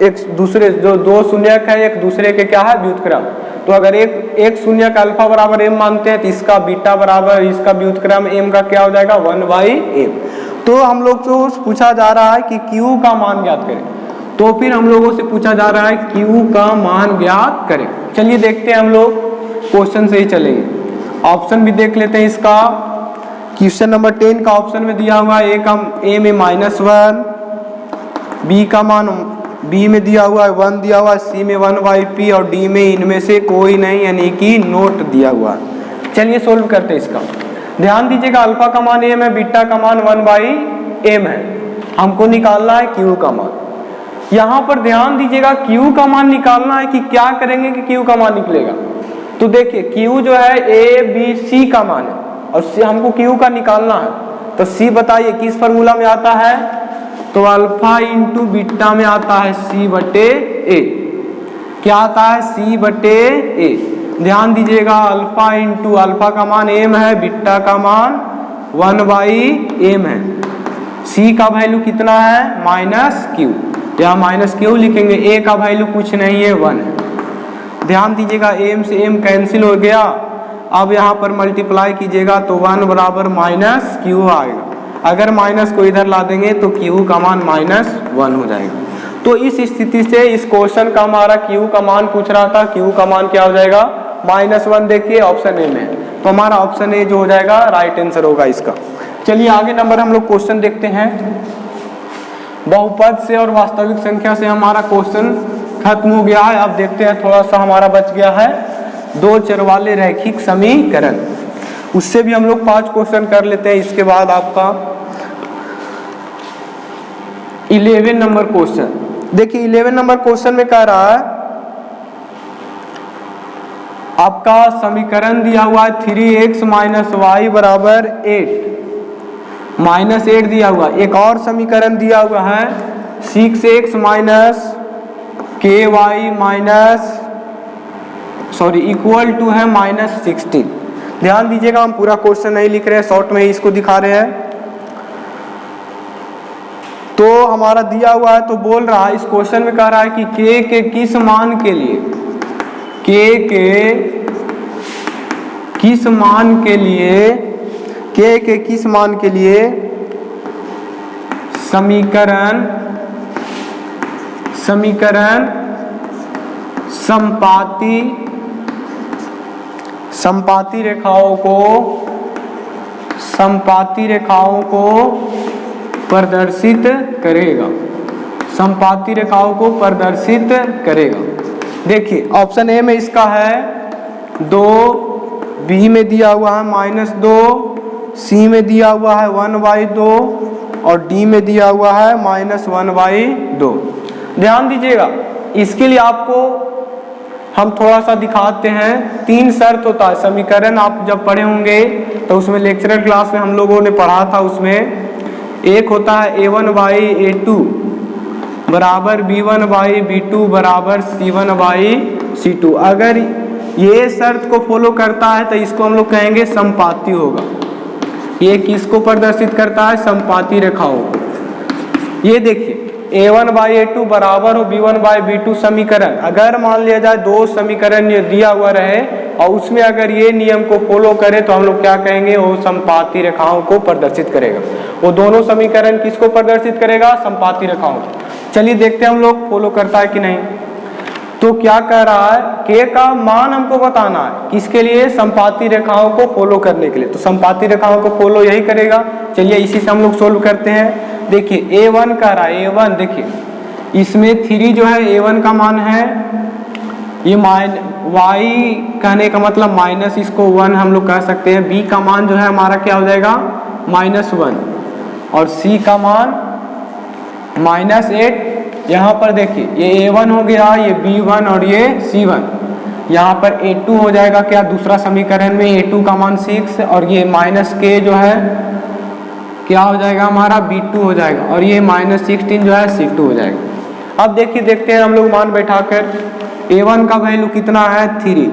एक दूसरे जो दो शून्यक है एक दूसरे के क्या है व्युत्क्रम। तो अगर एक शून्यक अल्फा बराबर m मानते हैं तो इसका बीटा बराबर इसका व्युत्क्रम m का क्या हो जाएगा 1/m। तो हम लोग को पूछा जा रहा है कि q का मान ज्ञात करें, तो फिर हम लोगों से पूछा जा रहा है q का मान ज्ञात करें। चलिए देखते हैं हम लोग क्वेश्चन से ही चलेंगे। ऑप्शन भी देख लेते हैं इसका। क्वेश्चन नंबर 10 का ऑप्शन में दिया हुआ है a में -1, b का मान b में दिया हुआ है 1 दिया हुआ है, c में 1/p और d में इनमें से कोई नहीं यानी कि नोट दिया हुआ है। चलिए सोल्व करते हैं इसका। ध्यान दीजिएगा अल्फा का मान m है, बीटा का मान 1/m है, हमको निकालना है q का मान। यहाँ पर ध्यान दीजिएगा q का मान निकालना है कि क्या करेंगे कि q का मान निकलेगा। तो देखिए q जो है a b c का मान है और हमको q का निकालना है। तो c बताइए किस फॉर्मूला में आता है, तो अल्फा इंटू बीटा में आता है c/a। क्या आता है C/A। ध्यान दीजिएगा अल्फा इंटू अल्फा का मान m है, बीटा का मान 1/m है। C का वैल्यू कितना है -q, यहाँ -q लिखेंगे। A का वैल्यू कुछ नहीं है 1 है। ध्यान दीजिएगा m से m कैंसिल हो गया। अब यहाँ पर मल्टीप्लाई कीजिएगा तो 1 बराबर -q आएगा। अगर माइनस को इधर ला देंगे तो q का मान -1 हो जाएगा। तो इस स्थिति से इस क्वेश्चन का हमारा q का मान पूछ रहा था, q का मान क्या हो जाएगा -1। देखिए ऑप्शन ए में, तो हमारा ऑप्शन ए जो हो जाएगा राइट आंसर होगा इसका। चलिए आगे नंबर हम लोग क्वेश्चन देखते हैं। बहुपद से और वास्तविक संख्या से हमारा क्वेश्चन खत्म हो गया है। अब देखते हैं थोड़ा सा हमारा बच गया है दो चर वाले रैखिक समीकरण, उससे भी हम लोग 5 क्वेश्चन कर लेते हैं। इसके बाद आपका 11 नंबर क्वेश्चन देखिए। 11 नंबर क्वेश्चन में कह रहा है आपका समीकरण दिया हुआ है 3x - y बराबर 8 -8 दिया हुआ। एक और समीकरण दिया हुआ है 6x - ky इक्वल टू है -16। ध्यान दीजिएगा हम पूरा क्वेश्चन नहीं लिख रहे हैं, शॉर्ट में ही इसको दिखा रहे हैं। तो हमारा दिया हुआ है तो बोल रहा है इस क्वेश्चन में कह रहा है कि k के किस मान के लिए, k के किस मान के लिए, k के किस मान के लिए समीकरण समपाती रेखाओं को प्रदर्शित करेगा, समपाती रेखाओं को प्रदर्शित करेगा। देखिए ऑप्शन ए में इसका है 2, बी में दिया हुआ है -2, सी में दिया हुआ है 1/2 और डी में दिया हुआ है -1/2। ध्यान दीजिएगा इसके लिए आपको हम थोड़ा सा दिखाते हैं। 3 शर्त होता है समीकरण, आप जब पढ़े होंगे तो उसमें लेक्चरर क्लास में हम लोगों ने पढ़ा था। उसमें एक होता है a1/a2 बराबर b1/b2 बराबर c1/c2। अगर ये शर्त को फॉलो करता है तो इसको हम लोग कहेंगे समपाती होगा। ये किसको प्रदर्शित करता है, समपाती रेखाओं को। ये देखिए a1/a2 बराबर हो b1/b2 समीकरण। अगर मान लिया जाए 2 समीकरण दिया हुआ रहे और उसमें अगर ये नियम को फॉलो करे तो हम लोग क्या कहेंगे, वो समपाती रेखाओं को प्रदर्शित करेगा। वो दोनों समीकरण किसको प्रदर्शित करेगा, समपाती रेखाओं को। चलिए देखते हैं हम लोग फॉलो करता है कि नहीं। तो क्या कह रहा है, k का मान हमको बताना है किसके लिए, समपाती रेखाओं को फॉलो करने के लिए। तो समपाती रेखाओं को फॉलो यही करेगा। चलिए इसी से हम लोग सोल्व करते हैं। देखिए a1 कह रहा है, a1 देखिए इसमें 3 जो है a1 का मान है, ये y कहने का मतलब माइनस इसको 1 हम लोग कह सकते हैं। b का मान जो है हमारा क्या हो जाएगा -1 और c का मान -8। यहाँ पर देखिए ये a1 हो गया, ये b1 और ये c1। यहाँ पर a2 हो जाएगा क्या, दूसरा समीकरण में a2 का मान 6 और ये -k जो है क्या हो जाएगा हमारा b2 हो जाएगा और ये -16 जो है c2 हो जाएगा। अब देखिए देखते हैं हम लोग मान बैठाकर। a1 का वैल्यू कितना है 3,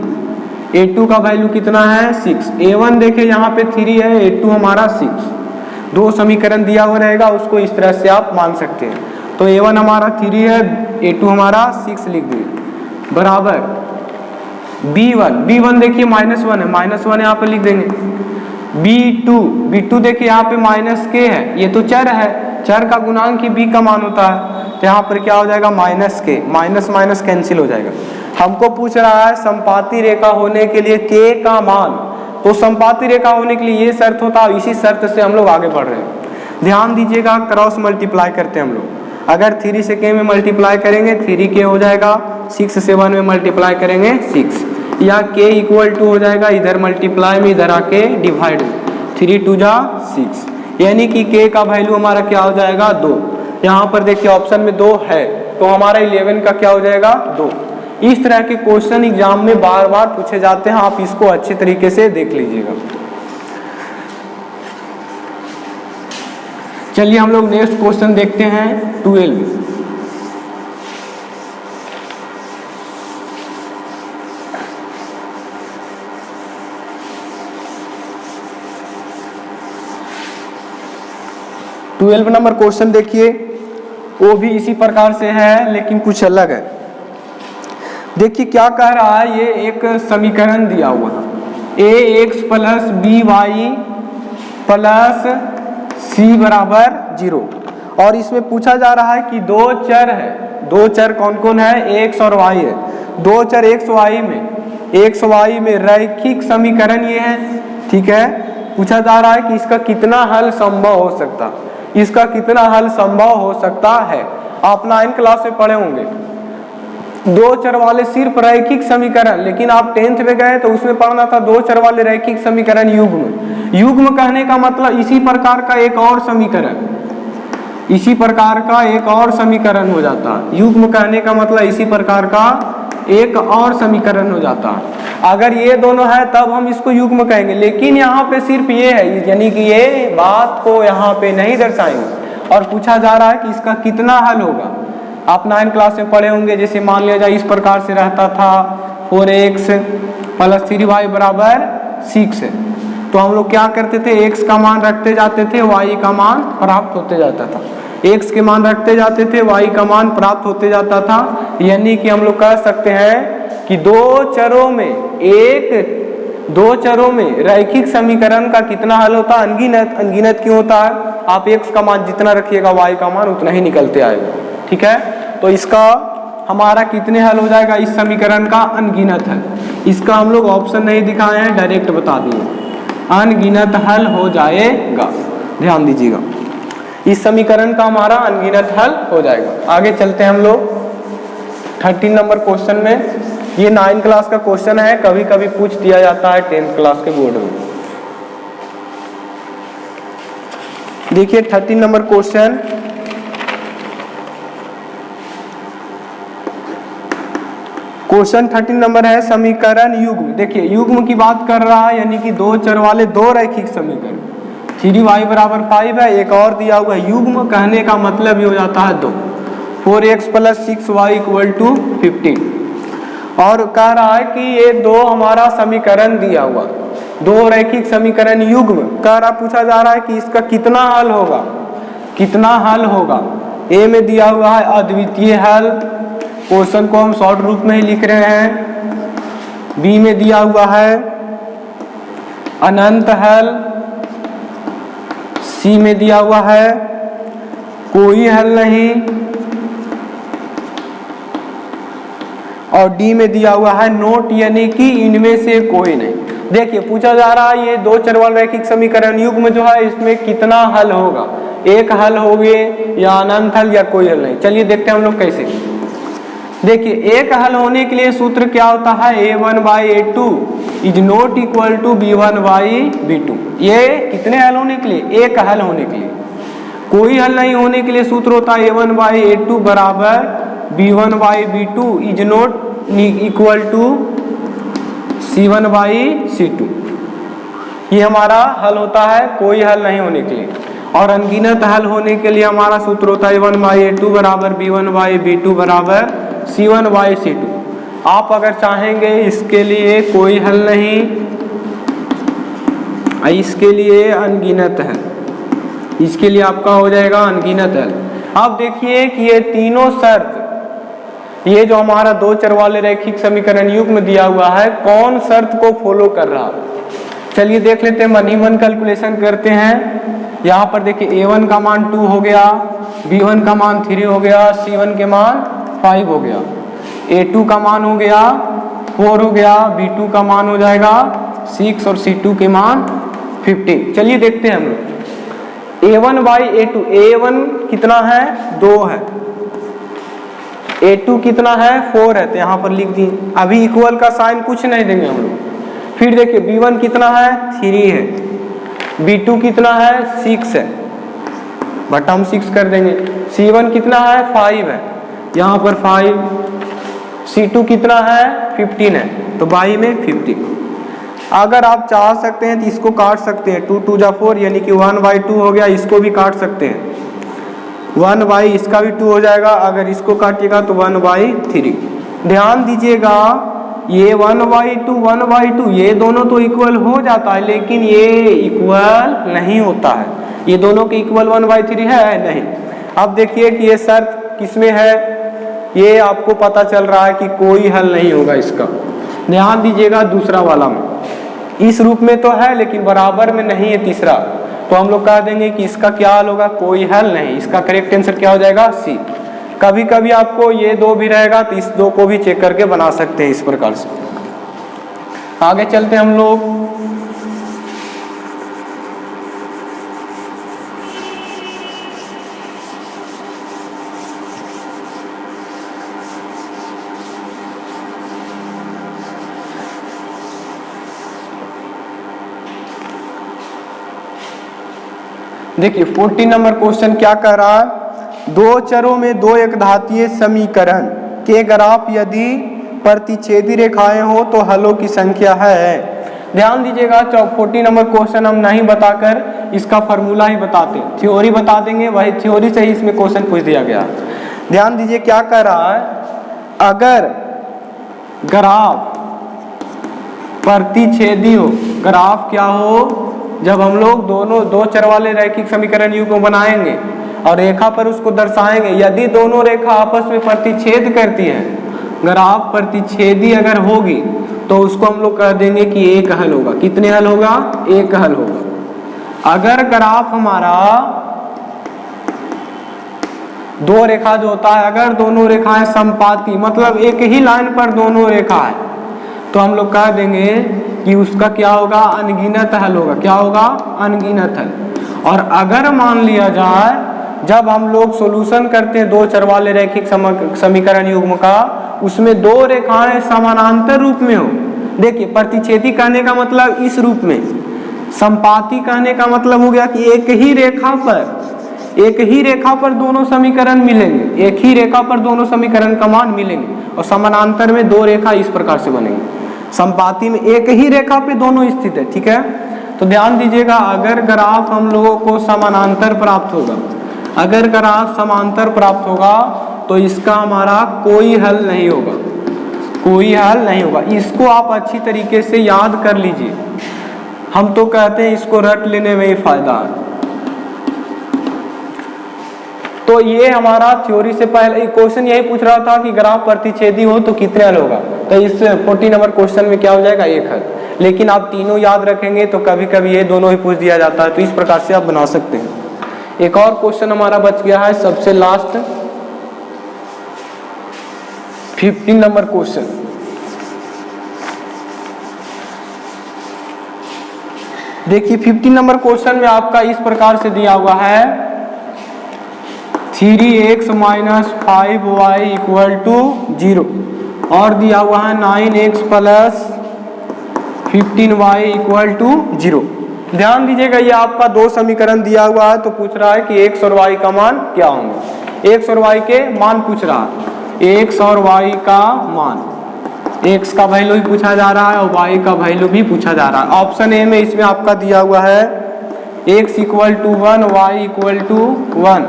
a2 का वैल्यू कितना है 6। a1 देखिए यहाँ पे 3 है, a2 हमारा 6। 2 समीकरण दिया हुआ रहेगा, उसको इस तरह से आप मान सकते हैं। तो a1 हमारा 3 है, a2 हमारा 6 लिख दिए बराबर b1 देखिए -1 है, -1 यहाँ पे लिख देंगे। b2 देखिए यहाँ पे -k है, ये तो चर है, चर का गुणांक ही b का मान होता है। तो यहाँ पर क्या हो जाएगा -k, माइनस कैंसिल हो जाएगा। हमको पूछ रहा है समपाती रेखा होने के लिए k का मान। तो समपाती रेखा होने के लिए ये शर्त होता है, इसी शर्त से हम लोग आगे बढ़ रहे हैं। ध्यान दीजिएगा क्रॉस मल्टीप्लाई करते हैं हम लोग। अगर 3 से k में मल्टीप्लाई करेंगे 3k हो जाएगा, 6 से 1 में मल्टीप्लाई करेंगे 6। यहाँ k इक्वल टू हो जाएगा, इधर मल्टीप्लाई में इधर आके डिवाइड, 3 2 जा 6, यानी कि k का वैल्यू हमारा क्या हो जाएगा 2। यहाँ पर देखिए ऑप्शन में 2 है, तो हमारा 11 का क्या हो जाएगा 2। इस तरह के क्वेश्चन एग्जाम में बार बार पूछे जाते हैं, आप इसको अच्छे तरीके से देख लीजिएगा। चलिए हम लोग नेक्स्ट क्वेश्चन देखते हैं 12। 12 नंबर क्वेश्चन देखिए, वो भी इसी प्रकार से है लेकिन कुछ अलग है। देखिए क्या कह रहा है, ये एक समीकरण दिया हुआ है ax plus B Y plus C बराबर 0, और इसमें पूछा जा रहा है कि दो चर है, दो चर कौन कौन है, x और y है। दो चर x y में रैखिक समीकरण ये है, ठीक है। पूछा जा रहा है कि इसका कितना हल संभव हो सकता, इसका कितना हल संभव हो सकता है। आप 9 क्लास में पढ़े होंगे दो चर वाले सिर्फ रैखिक समीकरण, लेकिन आप 10th में गए तो उसमें पढ़ना था दो चर वाले रैखिक समीकरण युग्म। युग्म कहने का मतलब इसी प्रकार का एक और समीकरण, इसी प्रकार का एक और समीकरण हो जाता है। युग्म कहने का मतलब इसी प्रकार का एक और समीकरण हो जाता है। अगर ये दोनों है तब हम इसको युग्म कहेंगे, लेकिन यहाँ पे सिर्फ ये है, यानी कि ये बात को यहाँ पे नहीं दर्शाएंगे। और पूछा जा रहा है कि इसका कितना हल होगा। आप 9 क्लास में पढ़े होंगे, जैसे मान लिया जाए इस प्रकार से रहता था 4x प्लस 3y बराबर 6 है, तो हम लोग क्या करते थे, x का मान रखते जाते थे, y का मान प्राप्त होते जाता था। x के मान रखते जाते थे, y का मान प्राप्त होते जाता था। यानी कि हम लोग कह सकते हैं कि दो चरों में रैखिक समीकरण का कितना हल होता है, अनगिनत। अनगिनत क्यों होता है, आप x का मान जितना रखिएगा y का मान उतना ही निकलते आएगा, ठीक है। तो इसका हमारा कितने हल हो जाएगा, इस समीकरण का अनगिनत हल। इसका हम लोग ऑप्शन नहीं दिखाए हैं, डायरेक्ट बता दिए, अनगिनत हल हो जाएगा। ध्यान दीजिएगा, इस समीकरण का हमारा अनगिनत हल हो जाएगा। आगे चलते हैं हम लोग 13 नंबर क्वेश्चन में। ये 9 क्लास का क्वेश्चन है, कभी कभी पूछ दिया जाता है 10th क्लास के बोर्ड में। देखिए 13 नंबर क्वेश्चन, क्वेश्चन 13 नंबर है समीकरण युग्म। देखिए युग्म की बात कर रहा है, यानी कि दो चर वाले दो रैखिक समीकरण। 3y बराबर 5 है, एक और दिया हुआ है। युग्म कहने का मतलब ये हो जाता है 2, 4x plus 6y equal to 15। और कह रहा है कि ये दो हमारा समीकरण दिया हुआ, दो रैखिक समीकरण युग्म कह रहा, पूछा जा रहा है कि इसका कितना हल होगा, कितना हल होगा। ए में दिया हुआ है अद्वितीय हल, क्वेश्चन को हम शॉर्ट रूप में ही लिख रहे हैं। बी में दिया हुआ है अनंत हल, सी में दिया हुआ है कोई हल नहीं, और डी में दिया हुआ है नोट, यानी कि इनमें से कोई नहीं। देखिए पूछा जा रहा है ये दो चर वाला रैखिक समीकरण युग्म जो है इसमें कितना हल होगा, एक हल होगे या अनंत हल या कोई हल नहीं। चलिए देखते हैं हम लोग कैसे। देखिए एक हल होने के लिए सूत्र क्या होता है, a1/a2 is not equal to b1/b2। ये कितने हल होने के लिए, एक हल होने के लिए। कोई हल नहीं होने के लिए सूत्र होता है a1/a2 बराबर b1/b2 is not equal to c1/c2। ये हमारा हल होता है कोई हल नहीं होने के लिए। और अनगिनत हल होने के लिए हमारा सूत्र होता है a1/a2 बराबर b1/b2 बराबर c1/c2। आप अगर चाहेंगे इसके लिए कोई हल नहीं, इसके लिए अनगिनत है, इसके लिए आपका हो जाएगा अनगिनत हल। अब देखिए कि ये तीनों शर्त, ये जो हमारा दो चर वाले रैखिक समीकरण युग्म दिया हुआ है, कौन शर्त को फॉलो कर रहा है। चलिए देख लेते हैं, मन ही मन कैलकुलेशन करते हैं। यहाँ पर देखिए a1 का मान 2 हो गया, b1 का मान 3 हो गया, c1 के मान 5 हो गया, a2 का मान हो गया 4 हो गया, b2 का मान हो जाएगा 6 और c2 के मान 15। चलिए देखते हैं हम लोग a1/a2। a1 कितना है, 2 है, a2 कितना है, 4 है, तो यहाँ पर लिख दिए। अभी इक्वल का साइन कुछ नहीं देंगे हम लोग। फिर देखिए b1 कितना है, 3 है, b2 कितना है, 6 है, बट हम 6 कर देंगे। c1 कितना है, 5 है, यहाँ पर 5, c2 कितना है, 15 है, तो बाई में 50। अगर आप चाह सकते हैं तो इसको काट सकते हैं, 2 2 जा 4 यानी कि 1/2 हो गया, इसको भी काट सकते हैं, 1/, इसका भी 2 हो जाएगा। अगर इसको काटिएगा तो 1/3। ध्यान दीजिएगा ये 1/2 ये दोनों तो इक्वल हो जाता है, लेकिन ये इक्वल नहीं होता है। ये दोनों के इक्वल 1/3 है नहीं। अब देखिए कि ये शर्त किसमें है, ये आपको पता चल रहा है कि कोई हल नहीं होगा इसका। ध्यान दीजिएगा दूसरा वाला में इस रूप में तो है लेकिन बराबर में नहीं है तीसरा, तो हम लोग कह देंगे कि इसका क्या हल होगा, कोई हल नहीं। इसका करेक्ट आंसर क्या हो जाएगा, सी। कभी कभी आपको ये दो भी रहेगा तो इस दो को भी चेक करके बना सकते हैं इस प्रकार से। आगे चलते हैं हम लोग। देखिए 14 नंबर क्वेश्चन क्या कह रहा है, दो चरों में दो एकघातीय समीकरण के ग्राफ यदि प्रतिच्छेदी रेखाएं हो तो हलों की संख्या है। ध्यान दीजिएगा 14 नंबर क्वेश्चन हम नहीं बताकर इसका फॉर्मूला ही बताते, थ्योरी बता देंगे, वही थ्योरी से ही इसमें क्वेश्चन पूछ दिया गया। ध्यान दीजिए क्या कह रहा है, अगर ग्राफ प्रतिच्छेदी हो, ग्राफ क्या हो, जब हम लोग दोनों दो चर वाले रैखिक समीकरण युग्म बनाएंगे और रेखा पर उसको दर्शाएंगे, यदि दोनों रेखा आपस में प्रतिच्छेद करती है, ग्राफ प्रतिच्छेदी अगर होगी तो उसको हम लोग कह देंगे कि एक हल होगा। कितने हल होगा, एक हल होगा। अगर ग्राफ हमारा दो रेखा जो होता है, अगर दोनों रेखाएं समपाती मतलब एक ही लाइन पर दोनों रेखा है, तो हम लोग कह देंगे कि उसका क्या होगा, अनगिनत हल होगा। क्या होगा, अनगिनत हल। और अगर मान लिया जाए जब हम लोग सॉल्यूशन करते हैं दो चर वाले रैखिक समीकरण युग्म का, उसमें दो रेखाएं समानांतर रूप में हो, देखिए प्रतिच्छेदी कहने का मतलब इस रूप में, समपाती कहने का मतलब हो गया कि एक ही रेखा पर दोनों समीकरण मिलेंगे, एक ही रेखा पर दोनों समीकरण का मान मिलेंगे, और समानांतर में दो रेखा इस प्रकार से बनेंगे। समपाती में एक ही रेखा पे दोनों स्थित है, ठीक है। तो ध्यान दीजिएगा अगर ग्राफ हम लोगों को समानांतर प्राप्त होगा, अगर ग्राफ समांतर प्राप्त होगा तो इसका हमारा कोई हल नहीं होगा, कोई हल नहीं होगा। इसको आप अच्छी तरीके से याद कर लीजिए, हम तो कहते हैं इसको रट लेने में ही फायदा है। तो ये हमारा थ्योरी से पहले क्वेश्चन यही पूछ रहा था कि ग्राफ प्रतिच्छेदी हो तो कितने हल होगा, तो इस 14 नंबर क्वेश्चन में क्या हो जाएगा, एक हल। लेकिन आप तीनों याद रखेंगे तो कभी कभी ये दोनों ही पूछ दिया जाता है, तो इस प्रकार से आप बना सकते हैं। एक और क्वेश्चन हमारा बच गया है, सबसे लास्ट 15 नंबर क्वेश्चन। देखिए 15 नंबर क्वेश्चन में आपका इस प्रकार से दिया हुआ है 3x - 5y = 0 और दिया हुआ है 9x + 15y = 0। ध्यान दीजिएगा ये आपका दो समीकरण दिया हुआ है, तो पूछ रहा है कि x और y का मान क्या होंगे। x और y के मान पूछ रहा है, x और y का मान, x का वैल्यू भी पूछा जा रहा है और y का वैल्यू भी पूछा जा रहा है। ऑप्शन ए में इसमें आपका दिया हुआ है x = 1 y = 1,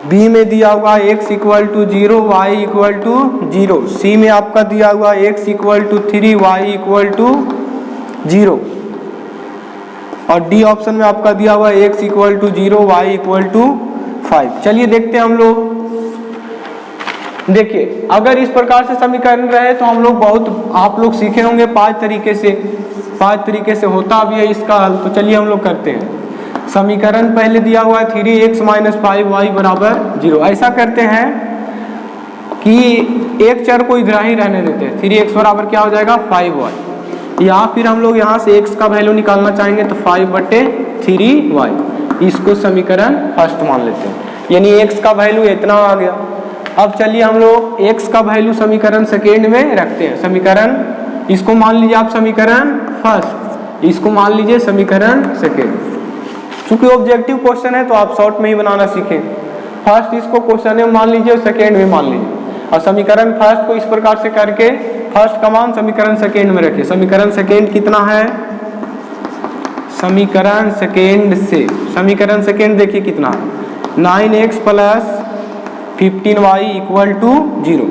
बी में दिया हुआ x = 0 y = 0, सी में आपका दिया हुआ x = 3 y = 0 और डी ऑप्शन में आपका दिया हुआ x = 0 y = 5। चलिए देखते हैं हम लोग। देखिए अगर इस प्रकार से समीकरण रहे तो हम लोग बहुत आप लोग सीखे होंगे 5 तरीके से होता भी है इसका हल। तो चलिए हम लोग करते हैं। समीकरण पहले दिया हुआ है 3x - 5y = 0। ऐसा करते हैं कि एक चर को इधर ही रहने देते हैं, 3x बराबर क्या हो जाएगा 5y, या फिर हम लोग यहाँ से x का वैल्यू निकालना चाहेंगे तो 5/3y, इसको समीकरण फर्स्ट मान लेते हैं, यानी x का वैल्यू इतना आ गया। अब चलिए हम लोग x का वैल्यू समीकरण सेकेंड में रखते हैं। समीकरण इसको मान लीजिए आप समीकरण फर्स्ट, इसको मान लीजिए समीकरण सेकेंड। चूंकि ऑब्जेक्टिव क्वेश्चन है तो आप शॉर्ट में ही बनाना सीखें। फर्स्ट इसको क्वेश्चन में मान लीजिए और सेकेंड में मान लीजिए, और समीकरण फर्स्ट को इस प्रकार से करके फर्स्ट का मान समीकरण सेकेंड में रखिए। समीकरण सेकेंड कितना है, समीकरण सेकेंड देखिए कितना, 9x + 15y = 0।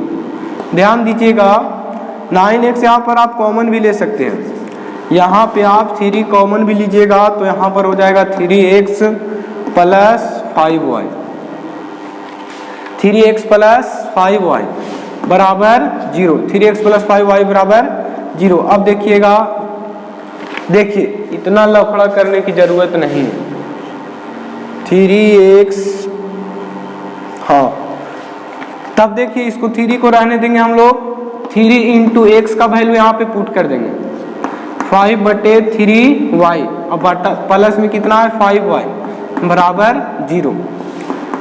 ध्यान दीजिएगा 9x यहाँ पर आप कॉमन भी ले सकते हैं, यहाँ पे आप 3 कॉमन भी लीजिएगा तो यहाँ पर हो जाएगा 3x plus 5y, 3x plus 5y बराबर 0, 3x प्लस 5y बराबर 0। अब देखिएगा, देखिए इतना लफड़ा करने की जरूरत नहीं है। 3x, हाँ तब देखिए इसको 3 को रहने देंगे हम लोग, 3 इंटू एक्स का वैल्यू यहाँ पे पुट कर देंगे 5/3y, अब प्लस में कितना है 5y बराबर 0।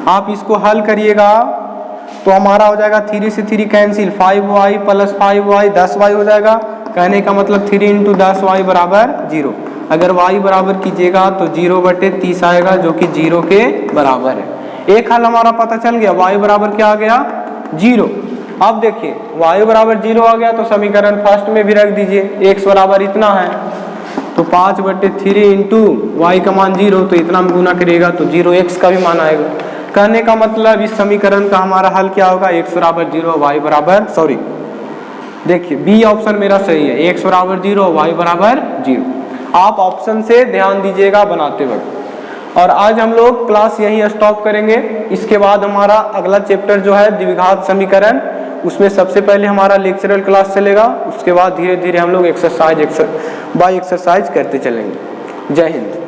आप इसको हल करिएगा तो हमारा हो जाएगा 3 से 3 cancel, 5y plus 5y 10y हो जाएगा। कहने का मतलब 3 इंटू 10y बराबर 0। अगर y बराबर कीजिएगा तो 0/30 आएगा जो कि 0 के बराबर है। एक हल हमारा पता चल गया, y बराबर क्या आ गया 0। अब देखिए y बराबर 0 आ गया तो समीकरण फर्स्ट में भी रख दीजिए, x बराबर इतना है तो 5/3 इंटू वाई का मान 0, तो इतना में गुना करिएगा तो 0x का भी मान आएगा। कहने का मतलब इस समीकरण का हमारा हल क्या होगा, x बराबर 0 y बराबर, सॉरी देखिए बी ऑप्शन मेरा सही है, x बराबर 0 y बराबर 0। आप ऑप्शन से ध्यान दीजिएगा बनाते वक्त। और आज हम लोग क्लास यहीं स्टॉप करेंगे। इसके बाद हमारा अगला चैप्टर जो है द्विघात समीकरण, उसमें सबसे पहले हमारा लेक्चरल क्लास चलेगा, उसके बाद धीरे धीरे हम लोग एक्सरसाइज बाय एक्सरसाइज करते चलेंगे। जय हिंद।